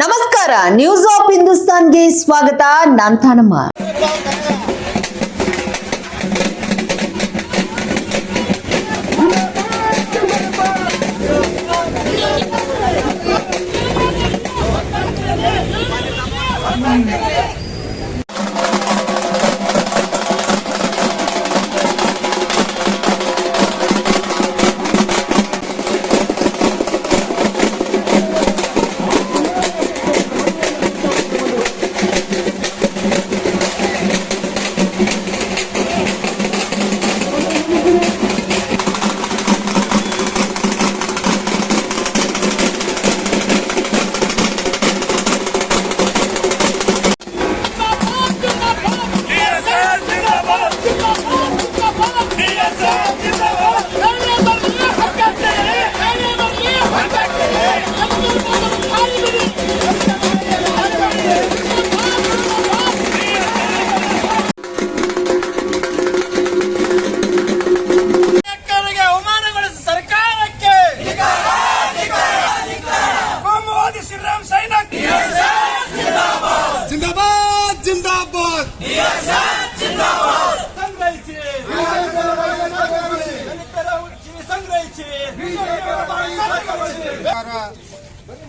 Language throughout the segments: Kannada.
ನಮಸ್ಕಾರ, ನ್ಯೂಸ್ ಆಫ್ ಹಿಂದೂಸ್ತಾನ್ಗೆ ಸ್ವಾಗತ. ನಾನ್ ತಾನಮ್ಮ.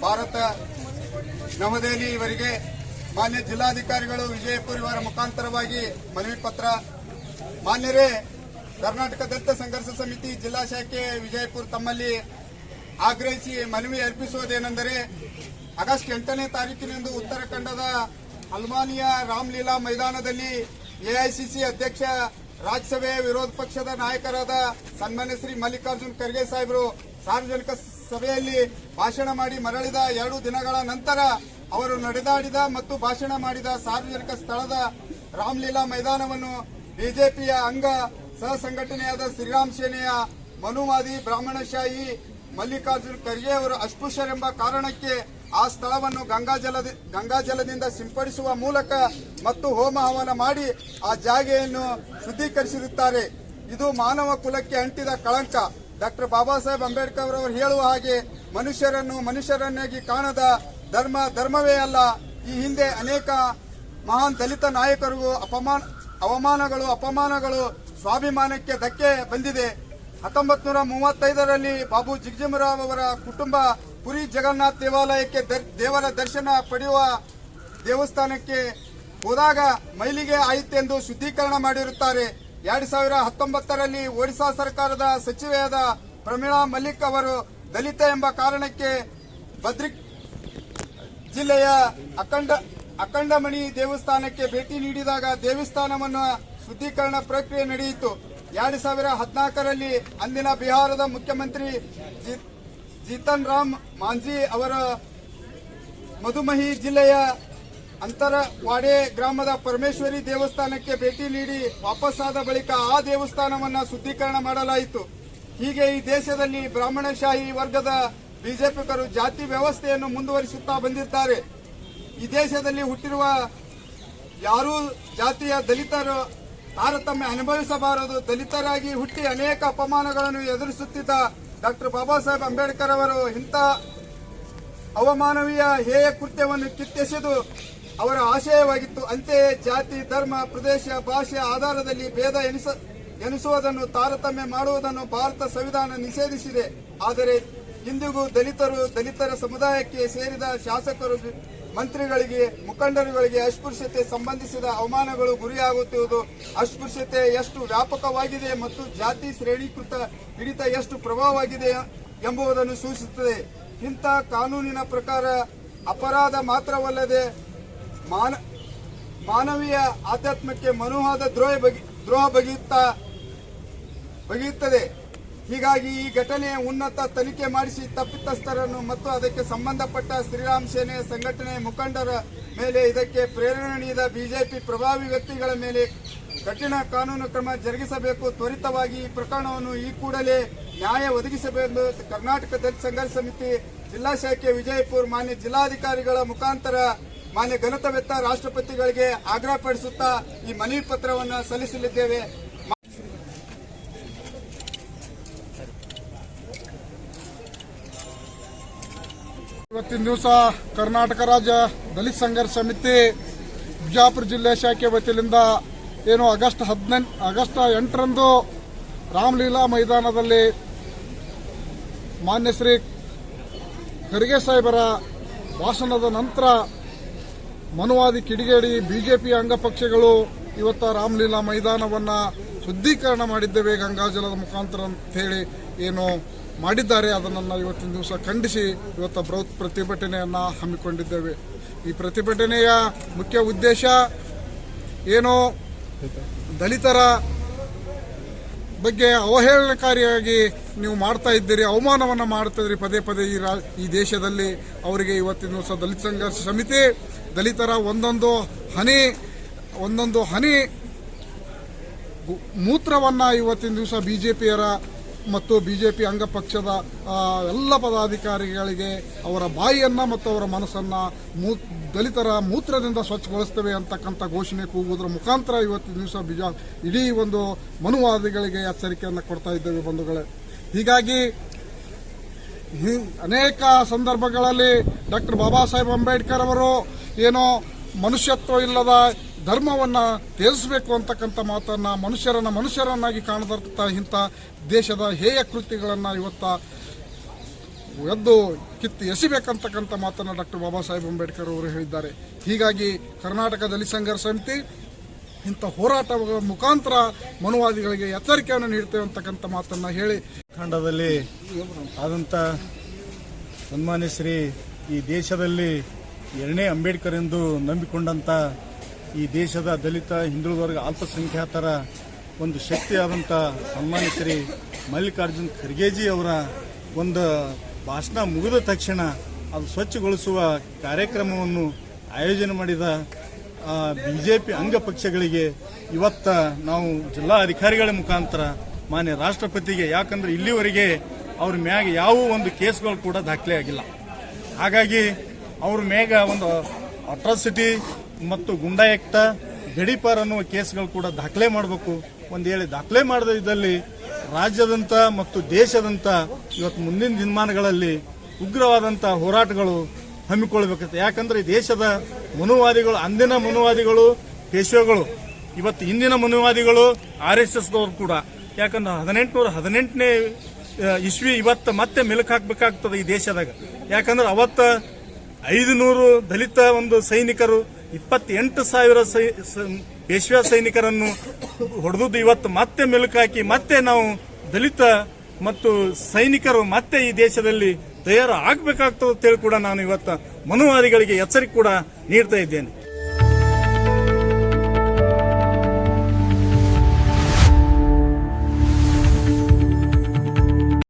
ಭಾರತ ನವದೆಹಲಿ ಇವರಿಗೆ ಮಾನ್ಯ ಜಿಲ್ಲಾಧಿಕಾರಿಗಳು ವಿಜಯಪುರ ಇವರ ಮುಖಾಂತರವಾಗಿ ಮನವಿ ಪತ್ರ. ಮಾನ್ಯರೇ, ಕರ್ನಾಟಕ ದಲಿತ ಸಂಘರ್ಷ ಸಮಿತಿ ಜಿಲ್ಲಾ ಶಾಖೆ ವಿಜಯಪುರ ತಮ್ಮಲ್ಲಿ ಆಗ್ರಹಿಸಿ ಮನವಿ ಅರ್ಪಿಸುವುದೇನೆಂದರೆ, ಆಗಸ್ಟ್ 8ನೇ ತಾರೀಕಿನಂದು ಉತ್ತರಾಖಂಡದ ಹಲ್ಮಾನಿಯ ರಾಮಲೀಲಾ ಮೈದಾನದಲ್ಲಿ ಎಐಸಿಸಿ ಅಧ್ಯಕ್ಷ, ರಾಜ್ಯಸಭೆ ವಿರೋಧ ಪಕ್ಷದ ನಾಯಕರಾದ ಸನ್ಮಾನ್ಯ ಶ್ರೀ ಮಲ್ಲಿಕಾರ್ಜುನ್ ಖರ್ಗೆ ಸಾಹೇಬರು ಸಾರ್ವಜನಿಕ ಸಭೆಯಲ್ಲಿ ಭಾಷಣ ಮಾಡಿ ಮರಳಿದ 2 ದಿನಗಳ ನಂತರ ಅವರು ನಡೆದಾಡಿದ ಮತ್ತು ಭಾಷಣ ಮಾಡಿದ ಸಾರ್ವಜನಿಕ ಸ್ಥಳದ ರಾಮಲೀಲಾ ಮೈದಾನವನ್ನು ಬಿಜೆಪಿಯ ಅಂಗ ಸಹ ಸಂಘಟನೆಯಾದ ಶ್ರೀರಾಮ್ ಸೇನೆಯ ಮನುವಾದಿ ಬ್ರಾಹ್ಮಣಶಾಹಿ ಮಲ್ಲಿಕಾರ್ಜುನ್ ಖರ್ಗೆ ಅವರು ಅಸ್ಪೃಶ್ಯರೆಂಬ ಕಾರಣಕ್ಕೆ ಆ ಸ್ಥಳವನ್ನು ಗಂಗಾಜಲದಿಂದ ಸಿಂಪಡಿಸುವ ಮೂಲಕ ಮತ್ತು ಹೋಮ ಹವನ ಮಾಡಿ ಆ ಜಾಗೆಯನ್ನು ಶುದ್ಧೀಕರಿಸಿರುತ್ತಾರೆ. ಇದು ಮಾನವ ಕುಲಕ್ಕೆ ಅಂಟಿದ ಕಳಂಕ. ಡಾಕ್ಟರ್ ಬಾಬಾ ಸಾಹೇಬ್ ಅಂಬೇಡ್ಕರ್ ಅವರು ಹೇಳುವ ಹಾಗೆ ಮನುಷ್ಯರನ್ನು ಮನುಷ್ಯರನ್ನಾಗಿ ಕಾಣದ ಧರ್ಮ ಧರ್ಮವೇ ಅಲ್ಲ. ಈ ಹಿಂದೆ ಅನೇಕ ಮಹಾನ್ ದಲಿತ ನಾಯಕರಿಗೂ ಅಪಮಾನಗಳು ಸ್ವಾಭಿಮಾನಕ್ಕೆ ಧಕ್ಕೆ ಬಂದಿದೆ. 1935ರಲ್ಲಿ ಬಾಬು ಜಗಜೀವನರಾವ್ ಅವರ ಕುಟುಂಬ ಪುರಿ ಜಗನ್ನಾಥ್ ದೇವಾಲಯಕ್ಕೆ ದೇವರ ದರ್ಶನ ಪಡೆಯುವ ದೇವಸ್ಥಾನಕ್ಕೆ ಹೋದಾಗ ಮೈಲಿಗೆ ಆಯಿತೆಂದು ಶುದ್ಧೀಕರಣ ಮಾಡಿರುತ್ತಾರೆ. 2019ರಲ್ಲಿ ಒಡಿಶಾ ಸರ್ಕಾರದ ಸಚಿವೆಯಾದ ಪ್ರಮೀಳಾ ಮಲ್ಲಿಕ್ ಅವರು ದಲಿತ ಎಂಬ ಕಾರಣಕ್ಕೆ ಭದ್ರಿಕ್ ಜಿಲ್ಲೆಯ ಅಖಂಡಮಣಿ ದೇವಸ್ಥಾನಕ್ಕೆ ಭೇಟಿ ನೀಡಿದಾಗ ದೇವಸ್ಥಾನವನ್ನು ಶುದ್ಧೀಕರಣ ಪ್ರಕ್ರಿಯೆ ನಡೆಯಿತು. 2014ರಲ್ಲಿ ಅಂದಿನ ಬಿಹಾರದ ಮುಖ್ಯಮಂತ್ರಿ ಜೀತನ್ ರಾಮ್ ಮಾಂಝಿ ಅವರ ಮಧುಮಹಿ ಜಿಲ್ಲೆಯ ಅಂತರವಾಡೆ ಗ್ರಾಮದ ಪರಮೇಶ್ವರಿ ದೇವಸ್ಥಾನಕ್ಕೆ ಭೇಟಿ ನೀಡಿ ವಾಪಸ್ಸಾದ ಬಳಿಕ ಆ ದೇವಸ್ಥಾನವನ್ನು ಶುದ್ಧೀಕರಣ ಮಾಡಲಾಯಿತು. ಹೀಗೆ ಈ ದೇಶದಲ್ಲಿ ಬ್ರಾಹ್ಮಣಶಾಹಿ ವರ್ಗದ ಬಿಜೆಪಿಗರು ಜಾತಿ ವ್ಯವಸ್ಥೆಯನ್ನು ಮುಂದುವರಿಸುತ್ತಾ ಬಂದಿದ್ದಾರೆ. ಈ ದೇಶದಲ್ಲಿ ಹುಟ್ಟಿರುವ ಯಾರೂ ಜಾತಿಯ ದಲಿತರು ತಾರತಮ್ಯ ಅನುಭವಿಸಬಾರದು. ದಲಿತರಾಗಿ ಹುಟ್ಟಿ ಅನೇಕ ಅಪಮಾನಗಳನ್ನು ಎದುರಿಸುತ್ತಿದ್ದ ಡಾಕ್ಟರ್ ಬಾಬಾ ಸಾಹೇಬ್ ಅಂಬೇಡ್ಕರ್ ಅವರು ಇಂಥ ಅವಮಾನವೀಯ ಹೇಯ ಕೃತ್ಯವನ್ನು ಕಿತ್ತೆಸೆದು ಅವರ ಆಶಯವಾಗಿತ್ತು. ಅಂತೆಯೇ ಜಾತಿ, ಧರ್ಮ, ಪ್ರದೇಶ, ಭಾಷೆ ಆಧಾರದಲ್ಲಿ ಭೇದ ಎನಿಸುವುದನ್ನು, ತಾರತಮ್ಯ ಮಾಡುವುದನ್ನು ಭಾರತ ಸಂವಿಧಾನ ನಿಷೇಧಿಸಿದೆ. ಆದರೆ ಇಂದಿಗೂ ದಲಿತರ ಸಮುದಾಯಕ್ಕೆ ಸೇರಿದ ಶಾಸಕರು, ಮಂತ್ರಿಗಳಿಗೆ, ಮುಖಂಡರುಗಳಿಗೆ ಅಸ್ಪೃಶ್ಯತೆ ಸಂಬಂಧಿಸಿದ ಅವಮಾನಗಳು ಗುರಿಯಾಗುತ್ತಿರುವುದು ಅಸ್ಪೃಶ್ಯತೆ ಎಷ್ಟು ವ್ಯಾಪಕವಾಗಿದೆ ಮತ್ತು ಜಾತಿ ಶ್ರೇಣೀಕೃತ ಹಿಡಿತ ಎಷ್ಟು ಪ್ರಭಾವವಾಗಿದೆ ಎಂಬುದನ್ನು ಸೂಚಿಸುತ್ತದೆ. ಇಂಥ ಕಾನೂನಿನ ಪ್ರಕಾರ ಅಪರಾಧ ಮಾತ್ರವಲ್ಲದೆ ಮಾನವೀಯ ಆಧ್ಯಾತ್ಮಕ್ಕೆ ಮನುವಾದ ದ್ರೋಹ ಬಗೆಯುತ್ತದೆ. ಹೀಗಾಗಿ ಈ ಘಟನೆಯ ಉನ್ನತ ತನಿಖೆ ಮಾಡಿಸಿ ತಪ್ಪಿತಸ್ಥರನ್ನು ಮತ್ತು ಅದಕ್ಕೆ ಸಂಬಂಧಪಟ್ಟ ಶ್ರೀರಾಮ್ ಸೇನೆ ಸಂಘಟನೆ ಮುಖಂಡರ ಮೇಲೆ, ಇದಕ್ಕೆ ಪ್ರೇರಣೆ ನೀಡಿದ ಬಿಜೆಪಿ ಪ್ರಭಾವಿ ವ್ಯಕ್ತಿಗಳ ಮೇಲೆ ಕಠಿಣ ಕಾನೂನು ಕ್ರಮ ಜರುಗಿಸಬೇಕು. ತ್ವರಿತವಾಗಿ ಈ ಪ್ರಕರಣವನ್ನು ಈ ಕೂಡಲೇ ನ್ಯಾಯ ಒದಗಿಸಬೇಕು. ಕರ್ನಾಟಕ ದಲಿತ ಸಂಘರ್ಷ ಸಮಿತಿ ಜಿಲ್ಲಾ ಶಾಖೆ ವಿಜಯಪುರ ಮಾನ್ಯ ಜಿಲ್ಲಾಧಿಕಾರಿಗಳ ಮುಖಾಂತರ ಮಾನ್ಯ ಘನತವೆತ್ತ ರಾಷ್ಟ್ರಪತಿಗಳಿಗೆ ಆಗ್ರಹಪಡಿಸುತ್ತಾ ಈ ಮನವಿ ಪತ್ರವನ್ನು ಸಲ್ಲಿಸಲಿದ್ದೇವೆ. ಇವತ್ತಿನ ದಿವಸ ಕರ್ನಾಟಕ ರಾಜ್ಯ ದಲಿತ ಸಂಘರ್ಷ ಸಮಿತಿ ಬಿಜಾಪುರ ಜಿಲ್ಲೆ ಶಾಖೆ ವತಿಯಿಂದ ಏನು ಆಗಸ್ಟ್ 8ರಂದು ರಾಮಲೀಲಾ ಮೈದಾನದಲ್ಲಿ ಮಾನ್ಯ ಶ್ರೀ ಖರ್ಗೆ ಸಾಹೇಬರ ಭಾಷಣದ ನಂತರ ಮನುವಾದಿ ಕಿಡಿಗೇಡಿ ಬಿಜೆಪಿ ಅಂಗಪಕ್ಷಗಳು ಇವತ್ತು ರಾಮಲೀಲಾ ಮೈದಾನವನ್ನು ಶುದ್ಧೀಕರಣ ಮಾಡಿದ್ದೇವೆ ಗಂಗಾಜಲದ ಮುಖಾಂತರ ಅಂತ ಹೇಳಿ ಏನು ಮಾಡಿದ್ದಾರೆ. ಅದನ್ನು ಇವತ್ತಿನ ದಿವಸ ಖಂಡಿಸಿ ಇವತ್ತು ಬೃಹತ್ ಪ್ರತಿಭಟನೆಯನ್ನು ಹಮ್ಮಿಕೊಂಡಿದ್ದೇವೆ. ಈ ಪ್ರತಿಭಟನೆಯ ಮುಖ್ಯ ಉದ್ದೇಶ ಏನು, ದಲಿತರ ಬಗ್ಗೆ ಅವಹೇಳನಕಾರಿಯಾಗಿ ನೀವು ಮಾಡ್ತಾ ಇದ್ದೀರಿ, ಅವಮಾನವನ್ನು ಮಾಡ್ತಿದ್ರಿ ಪದೇ ಪದೇ ಈ ದೇಶದಲ್ಲಿ. ಅವರಿಗೆ ಇವತ್ತಿನ ದಿವಸ ದಲಿತ ಸಂಘರ್ಷ ಸಮಿತಿ ದಲಿತರ ಒಂದೊಂದು ಹನಿ ಮೂತ್ರವನ್ನು ಇವತ್ತಿನ ದಿವಸ ಬಿಜೆಪಿಯರ ಮತ್ತು ಬಿಜೆಪಿ ಅಂಗಪಕ್ಷದ ಎಲ್ಲ ಪದಾಧಿಕಾರಿಗಳಿಗೆ ಅವರ ಬಾಯಿಯನ್ನು ಮತ್ತು ಅವರ ಮನಸ್ಸನ್ನು ದಲಿತರ ಮೂತ್ರದಿಂದ ಸ್ವಚ್ಛಗೊಳಿಸ್ತೇವೆ ಅಂತಕ್ಕಂಥ ಘೋಷಣೆ ಕೂಗುವುದರ ಮುಖಾಂತರ ಇವತ್ತಿನ ದಿವಸ ಇಡೀ ಒಂದು ಮನುವಾದಿಗಳಿಗೆ ಎಚ್ಚರಿಕೆಯನ್ನು ಕೊಡ್ತಾ ಇದ್ದೇವೆ ಬಂಧುಗಳೇ. ಹೀಗಾಗಿ ಅನೇಕ ಸಂದರ್ಭಗಳಲ್ಲಿ ಡಾಕ್ಟರ್ ಬಾಬಾ ಸಾಹೇಬ್ ಅಂಬೇಡ್ಕರ್ ಅವರು ಏನೋ ಮನುಷ್ಯತ್ವ ಇಲ್ಲದ ಧರ್ಮವನ್ನು ತ್ಯಜಿಸಬೇಕು ಅಂತಕ್ಕಂಥ ಮಾತನ್ನು ಮನುಷ್ಯರನ್ನಾಗಿ ಕಾಣದಂಥ ಇಂಥ ದೇಶದ ಹೇಯ ಕೃತ್ಯಗಳನ್ನು ಇವತ್ತು ಎದ್ದು ಎಸಿಬೇಕಂತಕ್ಕಂಥ ಮಾತನ್ನು ಡಾಕ್ಟರ್ ಬಾಬಾ ಸಾಹೇಬ್ ಅಂಬೇಡ್ಕರ್ ಅವರು ಹೇಳಿದ್ದಾರೆ. ಹೀಗಾಗಿ ಕರ್ನಾಟಕ ದಲಿತ ಸಂಘರ್ಷ ಸಮಿತಿ ಇಂಥ ಹೋರಾಟಗಳ ಮುಖಾಂತರ ಮನುವಾದಿಗಳಿಗೆ ಎಚ್ಚರಿಕೆಯನ್ನು ನೀಡ್ತೇವೆ ಅಂತಕ್ಕಂಥ ಮಾತನ್ನು ಹೇಳಿ ಖಂಡದಲ್ಲಿ ಆದಂಥ ಸನ್ಮಾನ್ಯ ಶ್ರೀ ಈ ದೇಶದಲ್ಲಿ 2ನೇ ಅಂಬೇಡ್ಕರ್ ಎಂದು ನಂಬಿಕೊಂಡಂಥ ಈ ದೇಶದ ದಲಿತ ಹಿಂದುಳಿದ ವರ್ಗ ಅಲ್ಪಸಂಖ್ಯಾತರ ಒಂದು ಶಕ್ತಿಯಾದಂಥ ಸನ್ಮಾನ್ಯ ಶ್ರೀ ಮಲ್ಲಿಕಾರ್ಜುನ್ ಖರ್ಗೆಜಿ ಅವರ ಒಂದು ಭಾಷಣ ಮುಗಿದ ತಕ್ಷಣ ಅದು ಸ್ವಚ್ಛಗೊಳಿಸುವ ಕಾರ್ಯಕ್ರಮವನ್ನು ಆಯೋಜನೆ ಮಾಡಿದ ಬಿಜೆಪಿ ಅಂಗಪಕ್ಷಗಳಿಗೆ ಇವತ್ತ ನಾವು ಜಿಲ್ಲಾ ಅಧಿಕಾರಿಗಳ ಮುಖಾಂತರ ಮಾನ್ಯ ರಾಷ್ಟ್ರಪತಿಗೆ, ಯಾಕಂದ್ರೆ ಇಲ್ಲಿವರೆಗೆ ಅವ್ರ ಮ್ಯಾಗ ಯಾವ ಒಂದು ಕೇಸ್ಗಳು ಕೂಡ ದಾಖಲೆ ಆಗಿಲ್ಲ. ಹಾಗಾಗಿ ಅವ್ರ ಮ್ಯಾಗ ಒಂದು ಅಟ್ರಾಸಿಟಿ ಮತ್ತು ಗುಂಡಾಯುಕ್ತ ಗಡೀಪಾರ್ ಅನ್ನುವ ಕೇಸ್ಗಳು ಕೂಡ ದಾಖಲೆ ಮಾಡಬೇಕು. ಒಂದು ವೇಳೆ ದಾಖಲೆ ಮಾಡದ ಇದ್ದಲ್ಲಿ ರಾಜ್ಯದಂತ ಮತ್ತು ದೇಶದಂತ ಇವತ್ತು ಮುಂದಿನ ದಿನಮಾನಗಳಲ್ಲಿ ಉಗ್ರವಾದಂಥ ಹೋರಾಟಗಳು ಹಮ್ಮಿಕೊಳ್ಬೇಕಾಗುತ್ತೆ. ಯಾಕಂದ್ರೆ ಈ ದೇಶದ ಮನುವಾದಿಗಳು, ಅಂದಿನ ಮನುವಾದಿಗಳು ಪೇಶ್ವೆಗಳು, ಇವತ್ತು ಇಂದಿನ ಮನುವಾದಿಗಳು RSS ದವರು ಕೂಡ, ಯಾಕಂದ್ರೆ 1818ನೇ ಇಸ್ವಿ ಇವತ್ತು ಮತ್ತೆ ಮೆಲುಕು ಹಾಕಬೇಕಾಗ್ತದೆ ಈ ದೇಶದಾಗ. ಯಾಕಂದ್ರೆ ಅವತ್ತ 500 ದಲಿತ ಒಂದು ಸೈನಿಕರು 28,000 ಪೇಶ್ವಾ ಸೈನಿಕರನ್ನು ಹೊಡೆದು ಇವತ್ತು ಮತ್ತೆ ಮೆಲುಕು ಹಾಕಿ ಮತ್ತೆ ನಾವು ದಲಿತ ಮತ್ತು ಸೈನಿಕರು ಮತ್ತೆ ಈ ದೇಶದಲ್ಲಿ ತಯಾರು ಆಗಬೇಕಾಗ್ತದೆ ಅಂತೇಳಿ ಕೂಡ ನಾನು ಇವತ್ತು ಮನುವಾದಿಗಳಿಗೆ ಎಚ್ಚರಿಕೆ ಕೂಡ ನೀಡ್ತಾ ಇದ್ದೇನೆ.